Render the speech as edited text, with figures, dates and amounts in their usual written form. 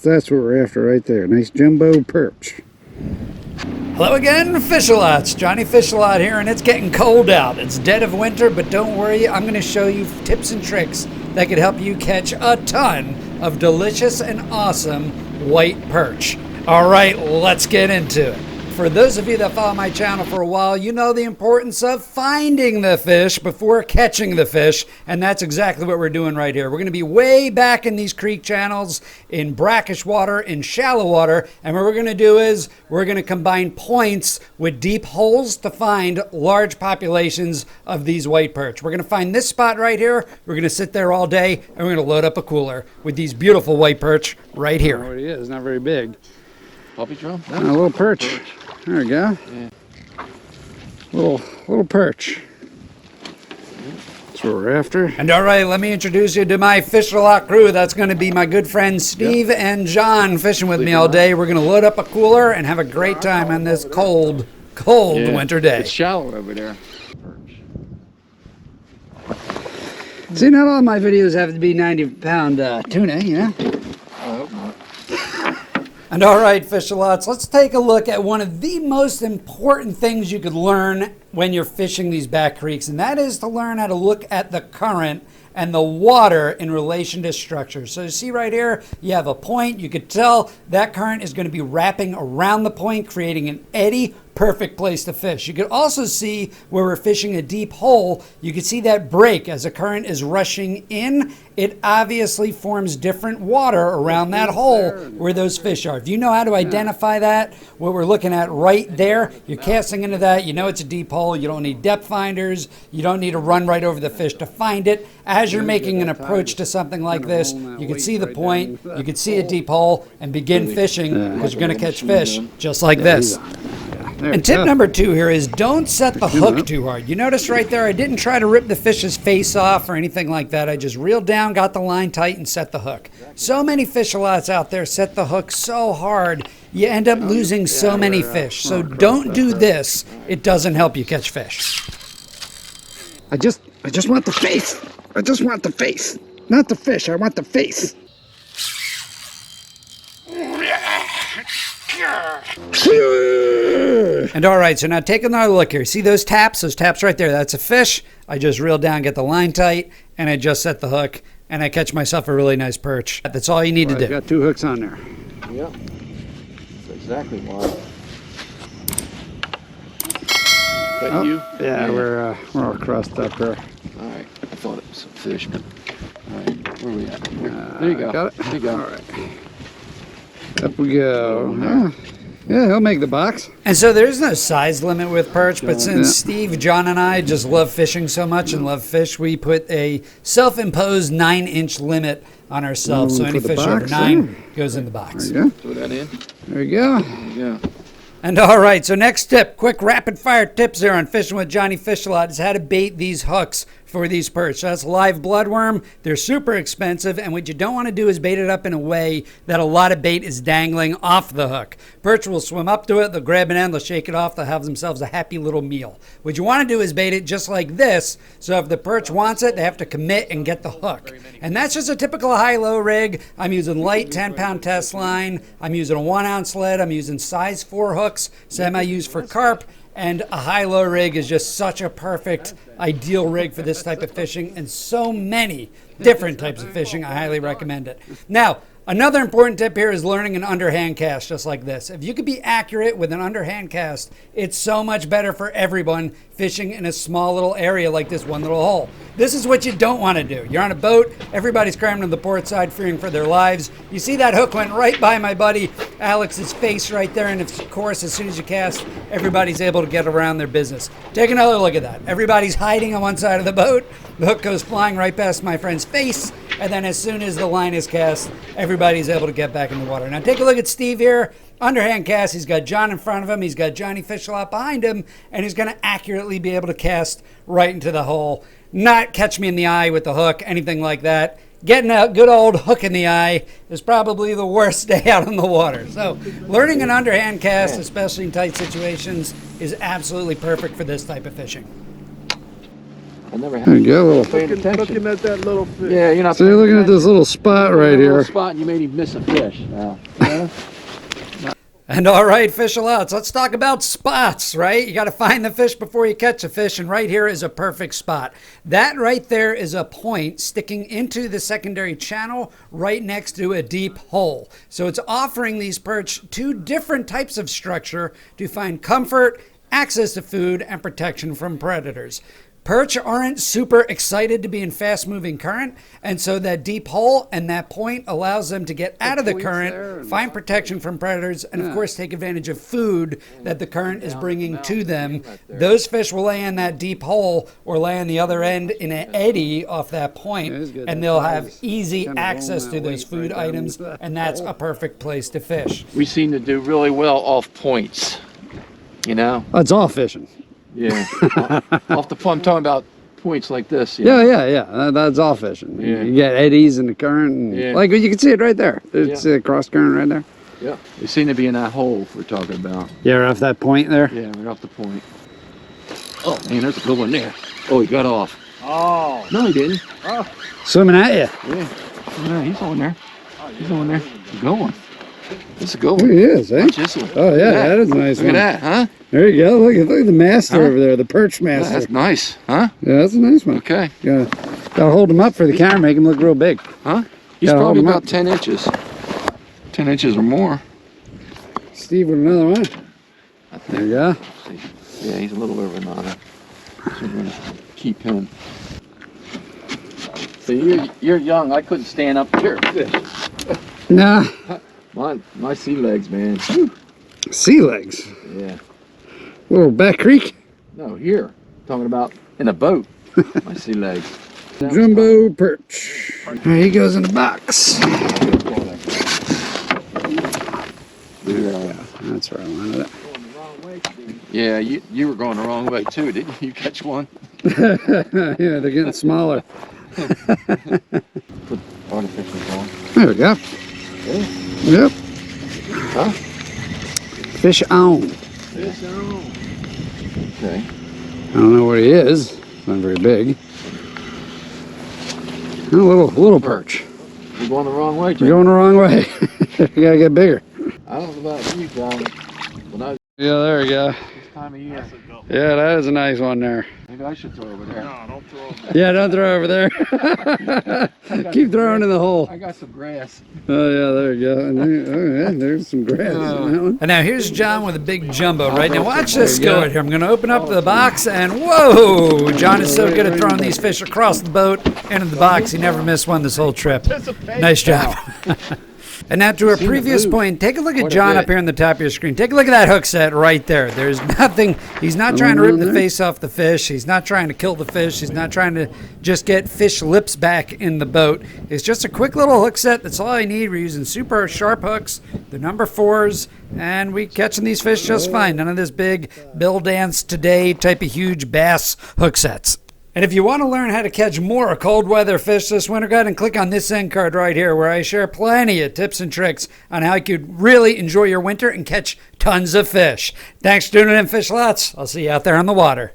That's what we're after right there. Nice jumbo perch. Hello again, Fishalots. Johnnyfishalot here, and it's getting cold out. It's dead of winter, but don't worry, I'm going to show you tips and tricks that could help you catch a ton of delicious and awesome white perch. All right, let's get into it. For those of you that follow my channel for a while, you know the importance of finding the fish before catching the fish, and that's exactly what we're doing right here. We're going to be way back in these creek channels, in brackish water, in shallow water, and what we're going to do is we're going to combine points with deep holes to find large populations of these white perch. We're going to find this spot right here. We're going to sit there all day, and we're going to load up a cooler with these beautiful white perch right here. I don't know what he is, not very big. Puppy drum? No, A little perch. There we go. Yeah. Little perch. That's what we're after. And all right, let me introduce you to my Fishalot crew. That's going to be my good friends Steve and John fishing with me all day. We're going to load up a cooler and have a great time on this cold winter day. It's shallow over there. See, not all my videos have to be 90-pound tuna, you know? I hope not. And all right, Fishalots, let's take a look at one of the most important things you could learn when you're fishing these back creeks, and that is to learn how to look at the current and the water in relation to structure. So you see right here, you have a point. You could tell that current is going to be wrapping around the point, creating an eddy. Perfect place to fish. You could also see where we're fishing a deep hole, you can see that break as the current is rushing in. It obviously forms different water around that hole where those fish are. If you know how to identify that, what we're looking at right there, you're casting into that, you know it's a deep hole, you don't need depth finders, you don't need to run right over the fish to find it. As you're making an approach to something like this, you can see the point, you can see a deep hole, and begin fishing because you're going to catch fish just like this. And tip number 2 here is don't set the hook too hard. You notice right there, I didn't try to rip the fish's face off or anything like that. I just reeled down, got the line tight, and set the hook. So many Fishalots out there set the hook so hard, you end up losing so many fish. So don't do this. It doesn't help you catch fish. I just want the face. I just want the face. Not the fish, I want the face. And all right, so now take another look here. See those taps right there? That's a fish. I just reel down, get the line tight, and I just set the hook, and I catch myself a really nice perch. That's all you need to do. I've got 2 hooks on there. Yep. That's exactly why. That you? Yeah, we're all crossed up here. All right. I thought it was some fish, but all right. Where are we at? There you go. Got it? There you go. All right. Up we go. Yeah, he'll make the box. And so there's no size limit with perch, but since Steve, John, and I just love fishing so much and love fish, we put a self-imposed 9-inch limit on ourselves. So any fish over 9 goes in the box. There you go. Throw that in. There you go. There you go. And all right, so next tip, quick rapid fire tips here on Fishing with Johnnyfishalot is how to bait these hooks for these perch. So that's live bloodworm. They're super expensive, and what you don't want to do is bait it up in a way that a lot of bait is dangling off the hook. Perch will swim up to it, they'll grab an end, they'll shake it off, they'll have themselves a happy little meal. What you want to do is bait it just like this, so if the perch wants it, they have to commit and get the hook. And that's just a typical high-low rig. I'm using light 10-pound test line. I'm using a 1-ounce lead. I'm using size 4 hooks, same I use for carp. And a high-low rig is just such a perfect, ideal rig for this type of fishing, and so many different types of fishing. I highly recommend it. Now, another important tip here is learning an underhand cast just like this. If you could be accurate with an underhand cast, it's so much better for everyone fishing in a small little area like this one little hole. This is what you don't want to do. You're on a boat, everybody's cramming to the port side, fearing for their lives. You see that hook went right by my buddy Alex's face right there, and of course, as soon as you cast, everybody's able to get around their business. Take another look at that. Everybody's hiding on one side of the boat. The hook goes flying right past my friend's face, and then as soon as the line is cast, everybody's able to get back in the water. Now take a look at Steve here. Underhand cast, he's got John in front of him, he's got Johnnyfishalot behind him, and he's going to accurately be able to cast right into the hole. Not catch me in the eye with the hook, anything like that. Getting a good old hook in the eye is probably the worst day out on the water. So learning an underhand cast, especially in tight situations, is absolutely perfect for this type of fishing. I never There had you go, little. paying attention. Looking at that little fish. Yeah, you're not. So you're looking at this little spot right here. Spot, and you made him miss a fish. Now, yeah. And all right, fish-a-lots, let's talk about spots, right? You got to find the fish before you catch a fish, and right here is a perfect spot. That right there is a point sticking into the secondary channel right next to a deep hole. So it's offering these perch two different types of structure to find comfort, access to food, and protection from predators. Perch aren't super excited to be in fast-moving current, and so that deep hole and that point allows them to get out of the current, find protection from predators, and of course take advantage of food that the current is bringing to them. Those fish will lay in that deep hole or lay on the other end in an eddy off that point, and they'll have easy access to those food items, and that's a perfect place to fish. We seem to do really well off points. You know? That's all fishing. Yeah. Off the point, I'm talking about points like this. Yeah. That's all fishing. Yeah. You get eddies in the current. And Yeah. Like you can see it right there. It's a cross current right there. Yeah. They seem to be in that hole we're talking about. Yeah, right off that point there. Yeah, right off the point. Oh, man, there's a good one there. Oh, he got off. Oh. No, he didn't. Swimming at you. Yeah, he's on there. He's on there. He's going. That's a good There one. he is, eh? Watch this one. Oh, yeah, Look at that is a nice Look one. at that, huh? There you go. Look at the master Huh? over there, the perch Yeah, master. that's nice, huh? Yeah, that's a nice one. Okay. Gotta hold him up for the camera, make him look real big. Huh? He's Gotta hold probably him about up. 10 inches. 10 inches or more. Steve with another one. There you go. Yeah, he's a little over 9. So we're gonna keep him. So you're young. I couldn't stand up here. Fish. Nah, My sea legs, man. sea legs. Yeah. Little Back Creek. No, here. Talking about in a boat. My sea legs. Jumbo perch. There he goes in the box. Yeah. That's where I wanted it. Yeah, you were going the wrong way too, didn't you? Catch one? Yeah, they're getting smaller. Put artificial on. There we go. Yeah. Yep. Huh? Fish on. Fish on. Okay. I don't know what he is. Not very big. A little perch. You're going the wrong way, Jim. You're going the wrong way. You gotta get bigger. I don't know about you, John. When I Yeah, there we go. this time of year, Yeah, that is a nice one there. maybe I should throw over there. No, don't throw them. Yeah, don't throw over there. Keep throwing in the hole. I got some grass. Oh yeah, there you go. And there, oh, yeah, there's some grass in that one. And now here's John with a big jumbo, right? Now watch this go right here. I'm going to open up the box, and whoa! John is so good at throwing these fish across the boat into the box. He never missed one this whole trip. Nice job. And now to our previous point, take a look at John up here on the top of your screen. Take a look at that hook set right there. There's nothing. He's not trying to rip the face off the fish. He's not trying to kill the fish. He's not trying to just get fish lips back in the boat. It's just a quick little hook set. That's all I need. We're using super sharp hooks, the number 4s, and we catching these fish just fine. None of this big Bill Dance Today type of huge bass hook sets. And if you want to learn how to catch more cold weather fish this winter, go ahead and click on this end card right here where I share plenty of tips and tricks on how you could really enjoy your winter and catch tons of fish. Thanks for tuning in, Fish Lots. I'll see you out there on the water.